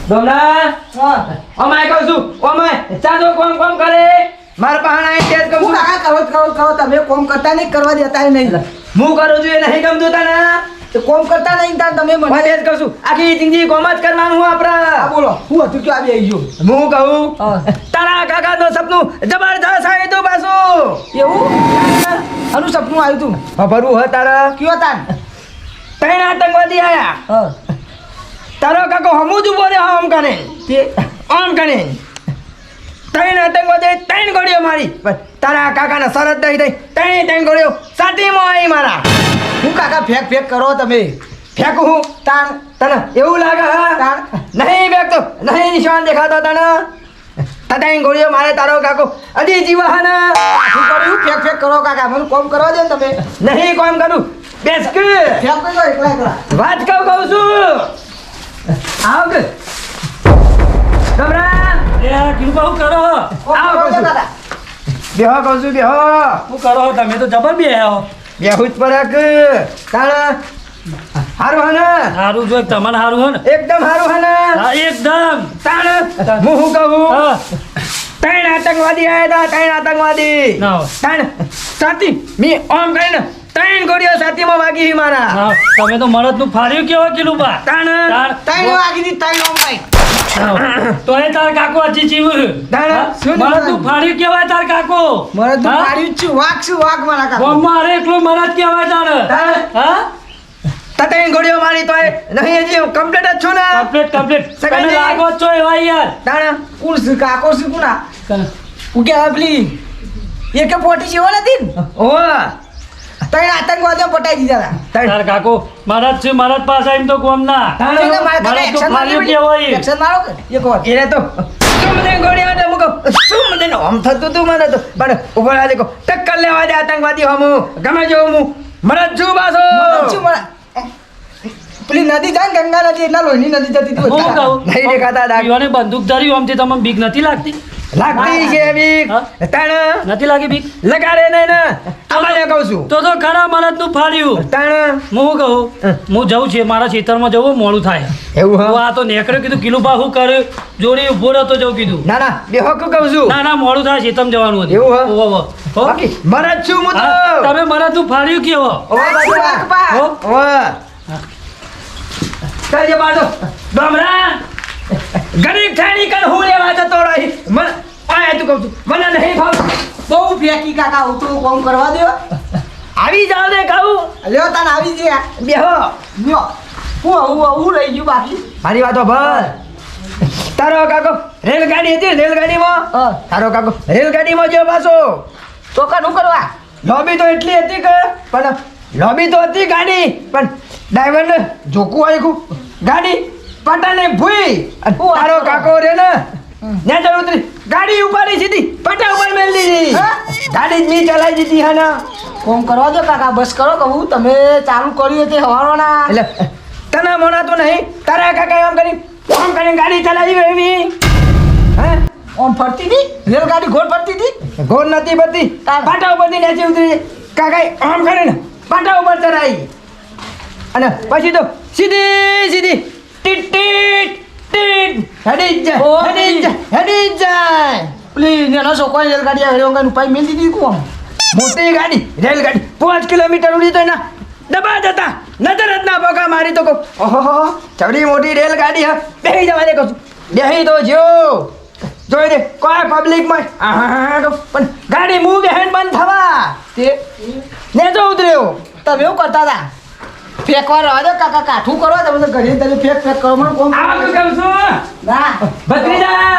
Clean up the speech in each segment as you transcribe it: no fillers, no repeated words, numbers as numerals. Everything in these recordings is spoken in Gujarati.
ડોમરા અમાય કહું છું અમાય ચાલો કોમ કરે મારા પહાણા અહીં તેજ કહું છું કાકા કરો તમે કોમ કરતા નહીં કરવા દેતા નહીં હું કરું છું એ નહીં ગમતું તને તો કોમ કરતા નહીં તાર તમે હું મને તેજ કહું છું આખી જિંદગી કોમ જ કરવાનું આપણા બોલો હું હતું કે આવી ગયો હું કહું તારા કાકાનું સપનું જબરદસ્ત આવ્યું તું પાછું એવું આનું સપનું આવ્યું તું ભરું હ તારા કયો તાન ત્રણ આતંકવાદી આયા તારો કાકો હમું જ ઉભો રહ્યો આમ કરે તે આમ કરે ત્રણ આતંકવાદી ત્રણ ગોળીઓ મારી બસ તારા કાકાના શરત દઈ ત્રણ ગોળીઓ સાતીમાં આવી મારા હું કાકા ફેક કરો તમે ફેંકું હું તાણ તને એવું લાગે હા તાણ નહીં ફેંકતો નહીં નિશાન દેખાતો તને ત્રણ ગોળીઓ મારે તારો કાકો અડી જીવા હે ને શું કર્યું ફેક કરો કાકા મને કોમ કરવા દે ને તમે નહીં કોમ કરું બેસ કે ફેક કરજો એકલા વાત કહું છું આવ કે ગબરા કિરુબા શું કરો આવો કહું છું દાદા બેહો કહું છું બેહો શું કરો તમે તો જબર બે બેહુજ પરક તાણા હારું હે ને સારું જો તમને સારું હે ને એકદમ હારું હે ને હા એકદમ તાણ હું શું કહું હા ત્રણ આતંકવાદી આયા હતા ત્રણ આતંકવાદી ના હોય. ત્રણ સાથી મી ઓમ કરીને ત્રણ ગોળીઓ સાથીમાં વાગી મારા હા તમે તો મરદ નું ફાર્યું કેવો કિલુબા તાણ ત્રણ વાગી દી ત્રણ ઓમ ભાઈ તો એ તાર કાકો હજી જીવ તાણ શું મરદ નું ફાર્યું કેવાય તાર કાકો મને તો હા? માર્યું જ છું વાઘ મારા કાકા ગામમાં અરે એકલો મરદ કેવાય તાર તાણ હા ત્રણ ગોળીઓ મારી તોય નહીં હજી કમ્પ્લીટ જ છું ને કમ્પ્લીટ સગાઈ તમે નહીં. લાગો જ છો એવા યાર તાણ કોણ છે કાકો છે કોના હું કે પેલી એકે પોટી જેવો નથી ને ઓ ત્રણ આતંકવાદીઓ પટાઈ દીધા હતા તાર કાકો મરદ છે મરદ પાસે એમ તો ગામના તાણ એટલે મારા કાકા મારે તો એક્શન ફાલ્યું મારી કેવાય. એક્શન મારો કે એક વાર એને તો શું મને ગોળીઓ દે મુકો શું મને આમ થતું તું મને તો પણ ઉપર આ દેખો ટક્કર લેવા દે આતંકવાદી હમું ગમે જો હું મરદ છું બાસો શું મારા પેલી નદી જાય ને ગંગા નદી એટલા લોહીની નદી જતી હતી હું બધા. કહું નહીં દેખાતા ડાક પીવાને બંદૂક ધરી આમથી તમને બીક નથી લાગતી લાગતી છે બીક હા? તાણ નથી લાગી બીક લગાડે નહીં ને અમારે કહું છું તો ખરા મરદ નું ફાડ્યું તાણ હું કહું હું જઉં છે મારા ખેતરમાં જવું મોડું થાય એવું હું હા આ તો નેકળ્યો કીધું કિલુબા શું કરે જોડે ઉભો રહ્યો તો જવું કીધું ના ના બે હક કહું છું ના મોડું થાય ખેતરમાં જવાનું હતું એવું હા? ઓવો, ઓવો. હો? બાકી મરદ છું હું તો હા, તમે મરદ નું ફાડ્યું કેવો ઓવા બાજુ વાઘ પા. હો? ઓવા કાજે બાજુ ડોમરા ગરીબ ઠાણી કર હું લેવા જતો રહી મને આય તું કહું છું મને નહીં ભાવ બહુ ફેંકી કાકા હું તો કોમ કરવા દો આવી જાવ દે કહું લ્યો તાન આવી ગયા બેહો લ્યો હું રહી ગયું બાકી મારી વાતો ભર તારો કાકો રેલગાડી હતી રેલગાડીમાં હા. તારો કાકો રેલગાડીમાં જો પાછો તો કાનું કરવા લોબી તો એટલી હતી કે પણ લોબી તો હતી ગાડી પણ ડ્રાઈવરને જોકું આવ્યું ગાડી પટાને ભૂઈ અને તારો કાકો રે ને નેચર ઉતરી ગાડી ઉપાડી સીધી પટા ઉપર મેલ દીધી હા? ગાડી જ મી ચલાવી દીધી હા ના કોમ કરવા દો કાકા બસ કરો કહું તમે ચાલુ કર્યું તે હવારોના એટલે તને મોનાતું નહીં તારા કાકા એમ કરીને ગાડી ચલાવી એવી હે ઓમ ફરતી હતી રેલગાડી ઘોડ ફરતી હતી ગોળ નથી બધી તાર. પાટા ઉપરથી નીચે ઉતરી કાકાએ આમ કરીને પાટા ઉપર ચડાવી અને પછી તો સીધી ટીટ ટીટ ટીટ હેડી જ ઓ, હેડી જ જાય પેલી નેનો છોકરો રેલગાડી આવે રેલગાડી ઉપાય મેલ દીધી કોમ મોટી ગાડી રેલગાડી 5 કિલોમીટર ઉડી તો એના દબા જતા નજર જ ના પોકા મારી તો કહું ઓહો ચવડી મોટી રેલગાડી હા બેહી જવા દે કહું છું. બેહી તો જો જોઈ દે કોઈ પબ્લિકમાં પણ ગાડી મૂવ બેહેન બંધ થવા તે નેચો ઉતર્યો તમે એવું કરતા હતા ફેંકવા રહેવા દો કાકા કાઠું કરો તમે તો ઘરે તમે ફેંક કરો મને કોમ આવું કહું છું ના ભત્રીજા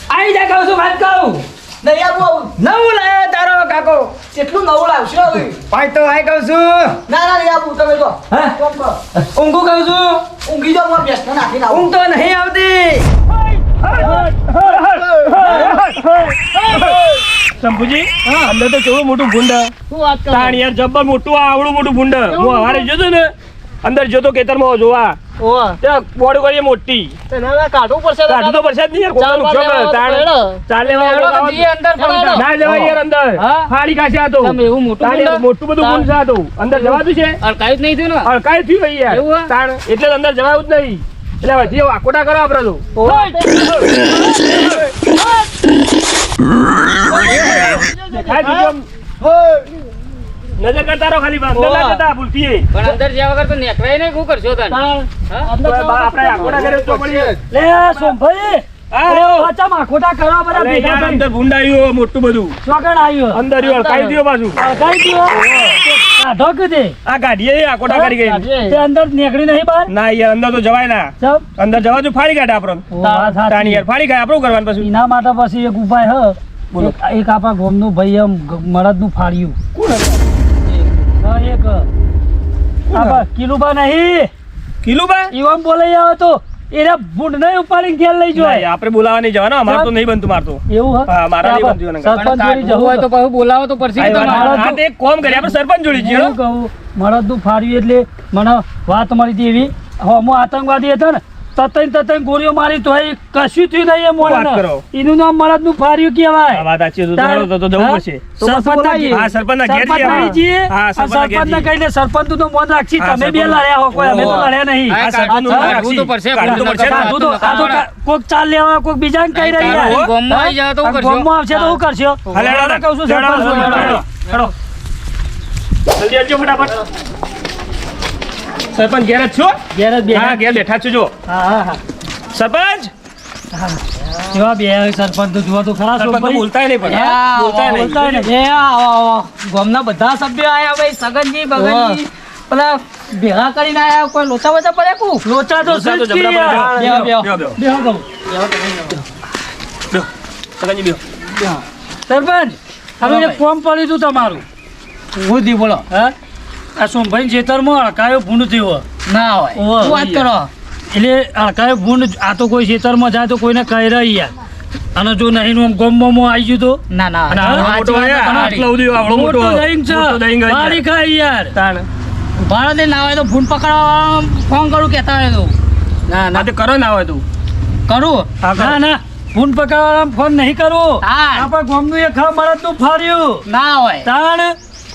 આઈ જા કહું છું વાત કહું નહીં આવું નવું લાયો તારો કાકો કેટલું નવું લાવશો હવે ભાઈ તો આઈ કહું છું ના નહીં આવું તમે તો હા? કોમ કરો ઊંઘું કહું છું ઊંઘી જાઓ હું બેસને નાખીને આવું ઊંઘ તો નહીં આવતી શંભુજી અંદર તો કેવું મોટું ભૂંડ તાણ યાર જબ્બર મોટું આવડું મોટું ભૂંડ હું હવારે જોતો ને અંદર જોતો ખેતરમાં જોવા ત્યાં બોડી કરીએ મોટી કાઢું તો પડશે જ નહીં યાર કોકનું નુકસાન કરે તાણ ચાલ લેવા ના જવાય યાર અંદર ફાડી કાશે આ તો તાણ યાર મોટું બધું ભૂંડ છે આ તો અંદર જવાતું છે અડકાયું થયું ભાઈ યાર તાણ એટલે અંદર જવાયું જ નહીં એટલે વધી વાકોટા કરો આપણે તો દેખાય છે કેમ? નજર કરતા રહો ખાલી અંદર ના જતા ભૂલથી પણ અંદર જ્યાં વગર તો નેકરાય નહીં, શું કરશો તને? આપણે વાકોટા કરે તો પડી લે સોમભાઈ અરે વાચા માખોટા કરવા બધા ભેગા થઈ અંદર ભૂંડ આવ્યું મોટું બધું ચોકડ આવ્યો અંદર રહ્યું હલકાઈ દ્યો પાછું કઈ દીવો કાઢો કે તે આ ગાડીએ આકોટા કરી ગઈ તે અંદર નીકળી નહીં બહાર ના યાર અંદર તો જવાય ના ચમ અંદર જવા તો ફાડી કાઢે આપણને તાણી યાર ફાડી કાઢે આપણું કરવાનું પછી એના માટે પછી એક ઉપાય હ બોલો એક આપણા ગોમનું ભાઈ એમ મળદનું ફાડ્યું હા, એક આપા કિલુબા નહીં કિલુબા ઈવમ બોલાઈ આવે તો એને ભૂંડ નહીં ઉપાડીને ઘેર લઈ જાય આપણે બોલાવા નહીં જવાના અમારે તો નહીં બનતું મારતો એવું હા, મારા નહીં બનતું એના સરપંચ જોડે જવું હોય તો પાછું બોલાવો તો પડશે કે તમારે. હા તે એક કોમ કરી આપણે સરપંચ જોડી જઈએ હું કહું મળદનું ફાડ્યું એટલે મને વાત મળી હતી એવી હું આતંકવાદી હતો ને તતઈ ગોળીઓ મારી તો કશું થયું નહીં એ વાત મોડે કરો. એનું નામ મળદનું ફાડ્યું આ કહેવાય વાત સાચી છે. તો જવું પડશે હા, સરપંચના ઘેર જઈએ આપણે. હા, સરપંચના ઘેર સરપંચને જઈએ. કહીને સરપંચનું તો મોન રાખશી હા, તમે બે સરપંચ. લડ્યા હો કોઈ અમે તો લડ્યા નહીં આ સરપંચનું કાઢવું રાખશી. તો પડશે, કાઢવું તો પડશે ને. કાઢું તો આ તો કોક ચાલ લેવા કોક બીજાને કહી કાઢવું. રહ્યા ગોમમાં આવી જાવ તો શું કરશો? ગોમમાં આવશે તો શું કરશો હા, લેડો, હું કહું છું લેડો, સરપંચ લેડો, જોડે. લેડો. જલ્દી આવજો ફટાફટ સરપંચ ઘેર જ છો ઘેર જ બે હા ઘેર બેઠા છો જો હા હા હા સરપંચ કેવા બે સરપંચ તો જોવા તો ખરા સરપંચ તો સોમભાઈ? બોલતાય નહીં પણ બોલતાય નહીં. બોલતાય નહીં. એ આવો આવો ગામના બધા સભ્યો આયા ભાઈ સગનજી બગનજી પેલા ભેગા કરીને આયા કોઈ લોચા વચા પડ્યા કુ લોચા તો લોચા તો સૃષ્ટિ જબરા યાર. પડ્યા. બેહો, બેહો, બેહો. બેહો કહું. બેહો. સગનજી બેહો. સરપંચ હવે એક ફોર્મ પડ્યું હતું તમારું હું દી બોલો હા આ સોમભાઈ ખેતરમાં અડકાયો ભૂંડ થયો ના હોય ઓહો, શું વાત કરો એટલે અડકાયો ભૂંડ આ તો કોઈ ખેતરમાં જાય તો કોઈને કહી રહી યાર અને જો નહીં નું ગમમાં આવી ગયું તો ના ના અને આવડો મોટો આયા, આટલો બધો આવડો મોટો. મોટો દહીં છે મોટો દહીં ગઈ મારી ખાઈ યાર તાણ. ભારતે ના હોય તો ફૂન પકડવા ફોન કરું કેતા હોય તો ના આ તો કરો ના હોય તું કરું હા, કરો. ના ના ફોન પકડવાનો ફોન નહીં કરવો હા. આપણા ગામનું એક મળદનું ફાડ્યું ના હોય તાણ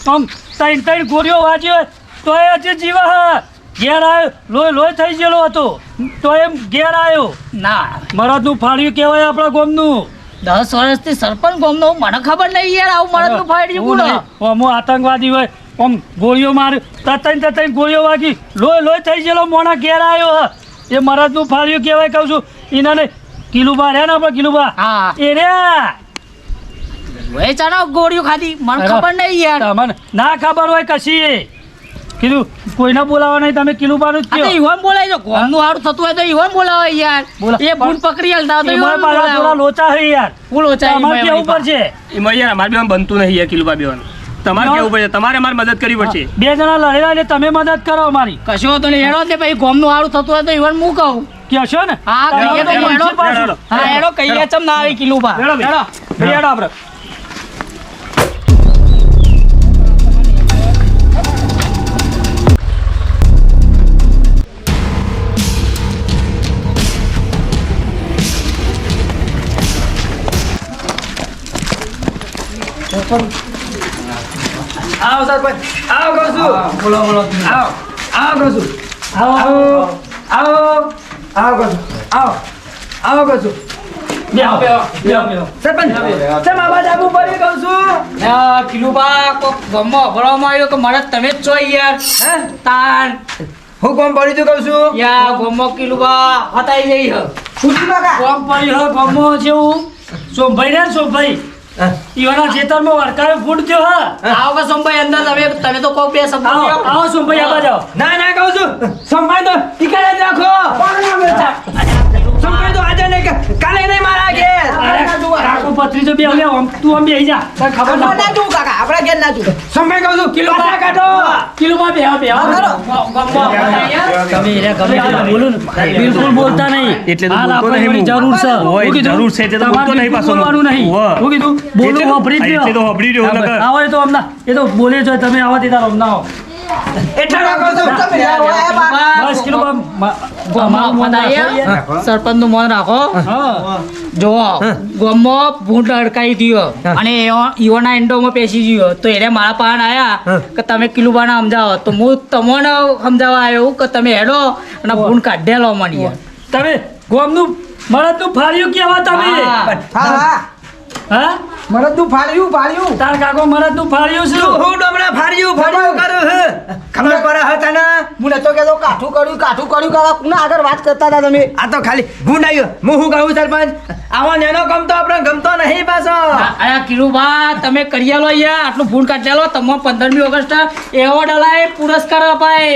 આમ ત્રણ ગોળીઓ વાગ્યો તો એ હજી જીવા હા ઘેર આવ્યો લોહી થઈ ગયેલો હતો તો એમ ઘેર આવ્યો ના મળદનું ફાડ્યું કહેવાય આપણા ગામનું 10 વર્ષથી સરપંચ ગામનો મને ખબર નહીં યાર આવું મળદનું ફાડ્યું એવું કોણ નહીં. આમ આતંકવાદી હોય આમ ગોળીઓ માર તતઈ ગોળીઓ વાગી લોહી થઈ ગયેલો મોણા ઘેર આવ્યો હ એ મરદનું ફાડ્યું કહેવાય કહું છું એના ને કિલુબા રહ્યા ને આપણે કિલુબા હા એ રહ્યા વેચાનો ગોળીઓ ખાધી મને ખબર નહીં યાર તમને ના ખબર હોય કશી કીધું કોઈને બોલાવા નહીં તમે કિલુબાનું જ આ તો કયો ઈવન બોલાય છે ગામનું હારું થતું હોય તો ઈવન બોલાવે યાર બોલા. એ ફૂન પકડી હાલતા હોય તો એમાં ઈવન પાછા થોડા બોલાવે લોચા છે યાર ફૂલ ઓછા તમારે કેવું પડશે એમાં યાર અમારે બેવાનું બનતું નહીં યાર કિલુબા બેવાનું તમારે કેવું પડશે તમારે અમારે મદદ કરવી પડશે બે જણા લડેલા એટલે તમે મદદ કરો અમારી કશો તો નહીં હેડો ને ભાઈ ગામનું હારું થતું હોય તો ઈવન હું કહું કહેશો ને હા તમે કહીએ તો તો હેડો બોલશી પાછું. હેડો. હા હેડો કહીએ ચમ ના આવી કિલુબા હેડો ભાઈ. હેડો ભાઈ હેડો આપણે આવો સરપંચ આવો કહું છું બોલો બોલો આવો આવો કહું છું આવો આવો આવો કહું છું આવો આવો કહું છું સરપંચ ચમ આવાજ આપવું પડે કહું છું કિલુબા કોક ગામમાં ભરવામાં આવ્યો કે મારે તમે જ છો યાર હે તાન હું કોમ પડી તું કહું છું યા ગામમાં કિલુબા હતાઈ જઈ હ કોમ પડી હો ગમો જેવું સોમભાઈ ને સોમભાઈ ઈવાના ખેતરમાં વરકાયો ફૂટ થયો હા આવો કે સોમભાઈ અંદર તમે તો કોક બે શબ્દ આવો કહો. આવો સોમભાઈ આવા જાઓ ના ના કહું છું સંભાળ તો ઠીકાણે જ રાખો સંભાળ તો આજે નહીં કાલે નહીં મારા ઘેર કાકો પત્રી તો બે હવે આમ તું આમ બેહી જા તને ખબર ના પડે. સંભાળ કહું છું કિલો પાછા કાઢો કિલોમાં તમે એને ગમે તે બોલો ને બિલકુલ બોલતા નહીં એટલે તો હાલ બોલતો આપણે નહીં એની હું. જરૂર છે હોય, હું કીધું? જરૂર છે એટલે તો તમારે બોલતો નહીં પાછો. બોલવાનું નહીં હોય. હું કીધું બોલું એટલે તો- વાપરી જ એટલે તો વાપરી રહ્યો, નકર. આવો એ તો હમણાં એ તો બોલે છે તમે આવા દેતા રહો ના એટલા કહું છું બસ કિલો ગામમાં પધાર્યા. સરપંચનું મન રાખો હા જો ગામમાં ભૂંડ અડકાઈ ગયો અને ઈવોના એન્ડોમાં પેસી ગયો તો એને મારા પાસે આયા કે તમે કિલુબાને સમજાવો તો હું તમને સમજાવવા આવ્યો કે તમે હેડો અને ભૂંડ કાઢેલો મળી તમે ગોમનું મરદનું ફાળ્યું કેવા તમે હા. હા હા હા મરદનું ફાળ્યું તાર કાકો મરદનું ફાળ્યું તું શું હું ડોમરા ફાડ્યું કરું હે ખબર પડે હે તને હું નતો કેતો કાઠું કર્યું કાળા કોના આગળ વાત કરતા હતા તમે આ તો ખાલી ભૂંડ આવ્યો હું શું કહું સરપંચ આવો નેનો ગમતો આપણે ગમતો નહીં પાછો અરે કિરુબા તમે કરી આલો યાર આટલું ફૂડ કાઢી આલો તમને 15મી ઓગસ્ટ એવોર્ડ અલાય પુરસ્કાર અપાય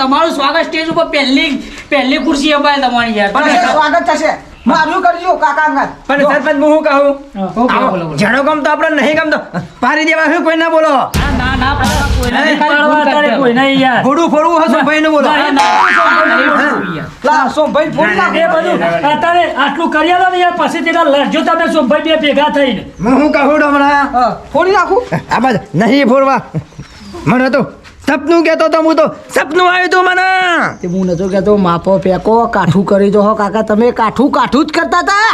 તમારું સ્વાગત સ્ટેજ ઉપર પહેલી ખુરશી અપાય તમારી યાર પણ એ સ્વાગત થશે મારું કરજો કાકા અંગત પણ સરપંચ હું શું કહું આવો જેનો ગમતો આપણે નહીં ગમતો પારી દેવા હું કોઈ ના બોલો ના કોઈને નહીં, ખાલી પાડવા ફૂડ તારે કાઢી કોઈ નહીં યાર ફોડું ફોડવું હશે ભાઈ નું બોલો ના, ના. લા સોમભાઈ ફોન એ બધું અત્યારે આટલું કરી આલો ને યાર પછી તેના લડજો તમે સોમભાઈ બે ભેગા થઈને હું શું કહું ડોમરા ફોડી નાખું આ બાદ નહીં ફોડવા મને તો સપનું કહેતો તો હું તો સપનું આવ્યું તું મને તે હું નતો કેતો માપો ફેંકો કાઠું કરી દો હો કાકા તમે કાઠું જ કરતા હતા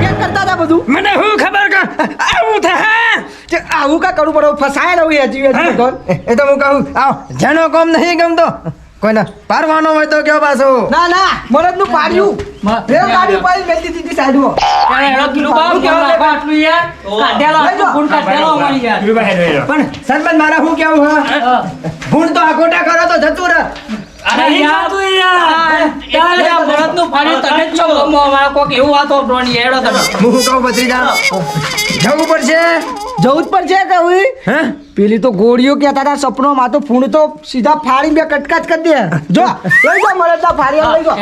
કે કરતા હતા બધું મને શું ખબર કે આવું થાય કે આવું કા કરવું પડે ફસાય રહું હજી તો એ તો હું કહું આવ જેનો કોમ નહીં ગમતો કોઈને પારવાનો હોય તો કયો પાછો ના મરદનું પાડ્યું રેલ ગાડી પાડી મેલી દીધી સાઈડમાં અરે હેડો કિરુબા કેમ લાગો આટલું યાર કાઢેલો આટલું ફૂડ કાઢેલો અમારી યાર પણ સરપંચ મારા શું કેવું હા ભૂંડ તો આ ખોટા કરો તો જતું રહે અરે યાર તું યાર યાર આ ભરતનું ફાડ્યું તમે જ છો ગમો અમારા કોક એવું વાતો બ્રોની હેડો તમે હું શું કહું ભત્રીજા જવું પડશે જવું જ પડશે કે હું હે પેલી તો ગોળીઓ કહેતા હતા સપનોમાં તો ફૂણ તો સીધા ફાડી બે કટકા જ કરી દે જો લઈ જાઓ મરદના ફાડી લઈ જાઓ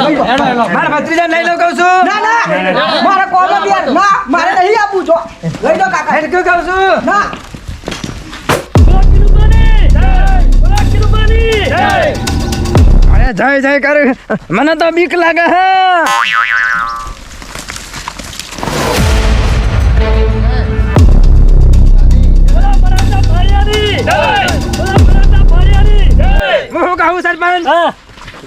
લઈ જાઓ. મારા ભત્રીજા લઈ લો કહું છું ના મારે કોમ જ યાર ના મારે નહીં આપવું જો લઈ જાઓ કાકા હેડ કહું છું ના અરે જય કર મને તો બીક લાગે હે હું શું કહું સરપંચ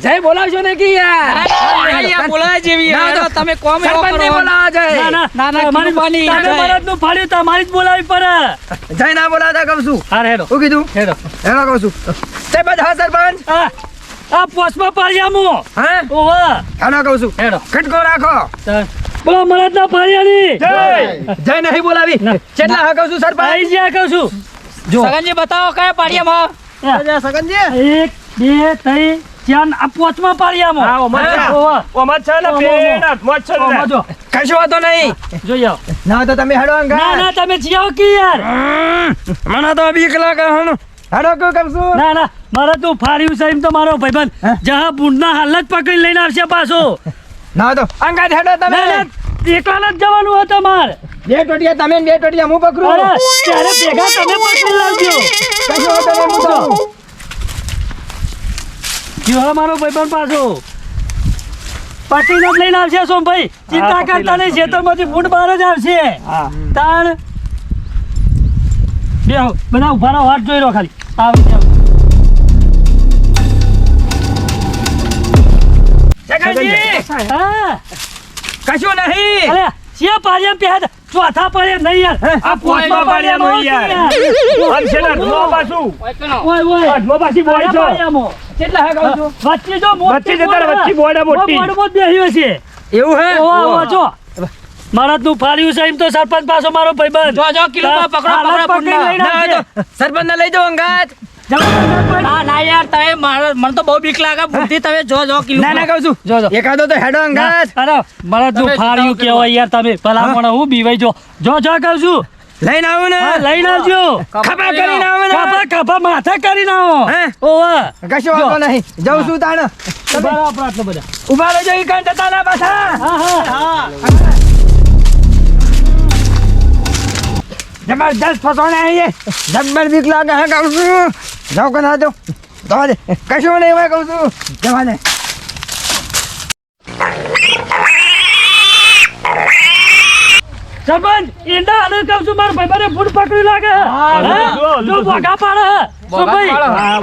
જય બોલાવશો ને કે યાર બોલાય જેવી ના, હેડો તમે કોમ એવો સરપંચ નહીં કરો બોલાવા જય ના કિરુબાની તમે મરદનું ફાડ્યું તમારી જ બોલાવી પડે જય ના બોલાવતા કહું છું હા હેડો શું કીધું હેડો એનો કહું છું તે બધા સરપંચ આ પોસ્ટમાં પાડ્યામો હા ઓવા એનો કહું છું હેડો ખટકો રાખો બોલો મરદના ફાડ્યાની જય નહીં બોલાવી કેટલા હા કહું છું સરપંચ આઈ જ્યાં કહું છું સગનજી બતાવો કયા પાડિયામાં સગનજી 1 2 3 4 આ પોચમાં પાડ્યામો હા, ઓમાં છે. ઓવા ઓમાં જ છે ને પેડ હાથમાં જ છે ને. ઓમાં જો કશો વાતો નહીં જોઈ આવો ના તો તમે હેડો અંગા ના ના તમે જીઓ કી યાર મને તો બીક લાગે હણ હેડો કહું કહું છું ના ના મારે તું ફાડ્યું છે એમ તો મારો ભાઈબંધ જહા બુંડના હાલ જ પકડી લઈને આવશે પાછો ના તો અંગા હેડો તમે ના ના એકલા જ જવાનું હતું તમારે બે ટોટિયા તમે ને બે ટોટિયા હું પકડું અરે ત્યારે ભેગા તમે પકડી લાવજો કશો વાતો નહીં હું તો જો મારો ભાઈબંધ પાછો પટીને જ લઈને આવશે સોમભાઈ ચિંતા કરતા નહીં ખેતરમાંથી ફૂટ બહાર જ આવશે તાણ બેહો બધા ઉભા રહો વાટ જોઈ રહો ખાલી આવ જગનજી હા કશું નહીં અરે સિયા પાડ્યા પહેલા ચોથા પડે નહીં યાર આ પોચમાં પાડ્યામાં યાર. આમ છે ને હાથમાં પાછું. ઓય ઓય હાથમાં પાછી બોય છો. પાડ્યામાં. કેટલા હા કહું છું વચ્ચે જો વચ્ચે જતા રહે, વચ્ચે બોર્ડ આ મોટી. બોર્ડમાં જ બેહ્યો છે એવું હે ઓવા ઓવા જો મરદનું ફાડ્યું છે એમ તો સરપંચ પાછો મારો ભાઈબંધ જો કિલોમાં પકડો હાલત પકડી લઈને ના આવશે. તો સરપંચ ને લઈ જાઓ અંગાત ના યાર તમે મને તો બહુ બીક લાગે બુદ્ધિ તમે જો કિલો ના ના કહું છું જો જો એકાદો તો હેડો અંગાત અરે મરદનું ફાડ્યું કેવાય યાર તમે ભલા પણ હું બીવાઈ જો જો કહું છું લઈને આવું ને હા લઈને આવજો ખભા કરીને આવો ને કપા માથા કરીને આવો હે? ઓવા કશો વાતો નહીં જાઉં છું તાણ ઉભા રહો આપણે આટલા બધા ઉભા રહેજો ઈ કાંઈ જતા ના પાછા હા હા જબરદસ્ત ફસવાના આવીએ જબ્બર બીક લાગે હે કહું છું જાઓ કે ના જાઓ જવા દે કશું નહીં હોય કહું છું જવા દે સરપંચ ઈંડા હાલે કહું છું મારા ભાઈબંધે ફૂટ પકડી લાગે હે? જો ભોગા પાડે શું ભાઈ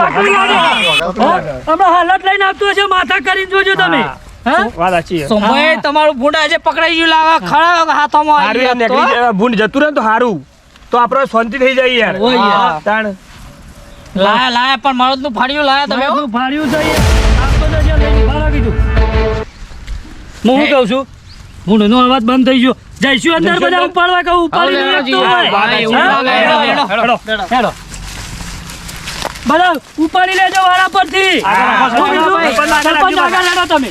પકડી લાગે હે? હમણાં હાલત લઈને આપતું હશે માથા કરીને જોજો તમે હે વાત સાચી છે. સોમભાઈ તમારું ભૂંડ આજે પકડાઈ ગયું લાગે ખરા હાથોમાં આવી હારું યાર, ગયા તો. નીકળી જાય. ભૂંડ જતું રહે ને તો હારું તો આપણે શાંતિ થઈ જાય યાર. ઓય યાર. તાણ લાયા પણ મરદનું ફાડ્યું લાયા તમે મરદનું ફાડ્યું છે યાર. આપતો જજો લઈને બહાર આવી દઉં. હું શું કહું છું ભૂંડનો અવાજ બંધ થઈ ગયો જઈશું અંદર બધા ઉપાડવા કહું ઉપાડી હવે નહીં લેવડો શકતો જીવો. હોય. હા? બધા ઉપાડી લેજો વાળા પરથી આગળ રાખો, હું કીધું? સરપંચ આગળ સરપંચ રાખજો. આગળ લેડો તમે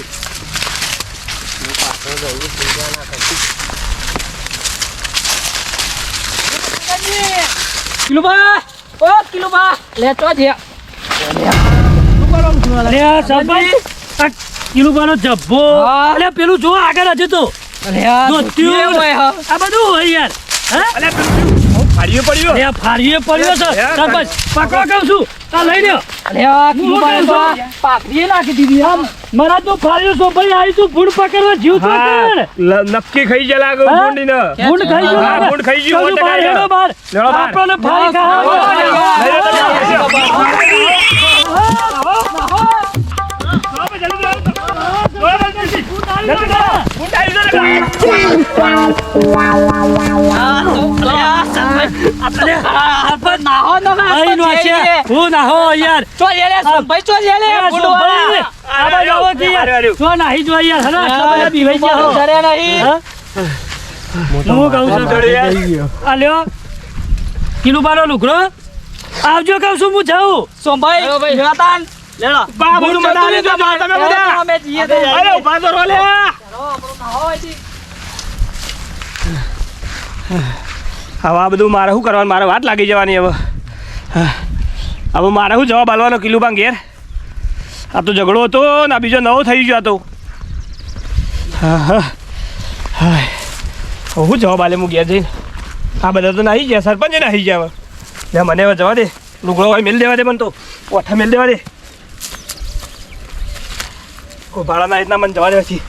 કિલુબા ઓ કિલુબા લે તો જે અરે આ સરપંચ આ કિલુબાનો જબ્બો હા. અરે પેલું જો આગળ હજુ તો અરે આ ધોતિયું. આ બધું હોય યાર હા અલ્યા પેલું ફાડ્યું પડ્યું અરે આ ફાડીએ પડ્યો છે સરપંચ પકડો કહું છું આ લઈ લ્યો અરે આ કિલુબા હું કહું છું? પાકડીએ નાખી દીધી આમ મારા તો ફાડ્યો છો ભાઈ આવી તું ભૂંડ પકડવા જીવ તો હા, કર નક્કી ખાઈ જાય લાગે હા? ભૂંડીને. ભૂંડ ખાઈ ગયો હા, ભૂંડ ખાઈ ગયું, કહું છું, બહાર 100% હેડો બહાર લેડો બહાર. આપણને ફાડી ખાવા નાહો ન અહીં નો છે હું ના હો યાર ચો લે લે ભાઈ ચો લે લે ભાઈ આ બાજુ આવો કે યાર જો નાહી જો યાર હલા આટલા બધા બીવાઈ ગયા હો. ડરે નહીં હા? હું કહું છું આ લ્યો કિલુબાનો લુગડો આવજો કહું છું હું જાઉં સોમભાઈ લેતાન લેડો બા, ભૂંડ બધા આવી જાઓ, બા, તમે બધા. અમે જીએ અરે ઉભા તો રહો લે. હવે આ બધું મારે શું કરવાનું મારે વાત લાગી જવાની હવે હવે મારે શું જવાબ આલવાનો કિલુબા ઘેર આ તો ઝઘડો હતો ને આ બીજો નવો થઈ ગયો આ તો હવે શું જવાબ આલે હું ઘેર જઈને આ બધા તો નાહી ગયા સરપંચે નાહી ગયા હવે લે મને હવે જવા દે લુગડો હોય મેલ દેવા દે મને તો ઓઠા મેલ દેવા દે કોઈ ભાડાના રીતના મને જવા દે પછી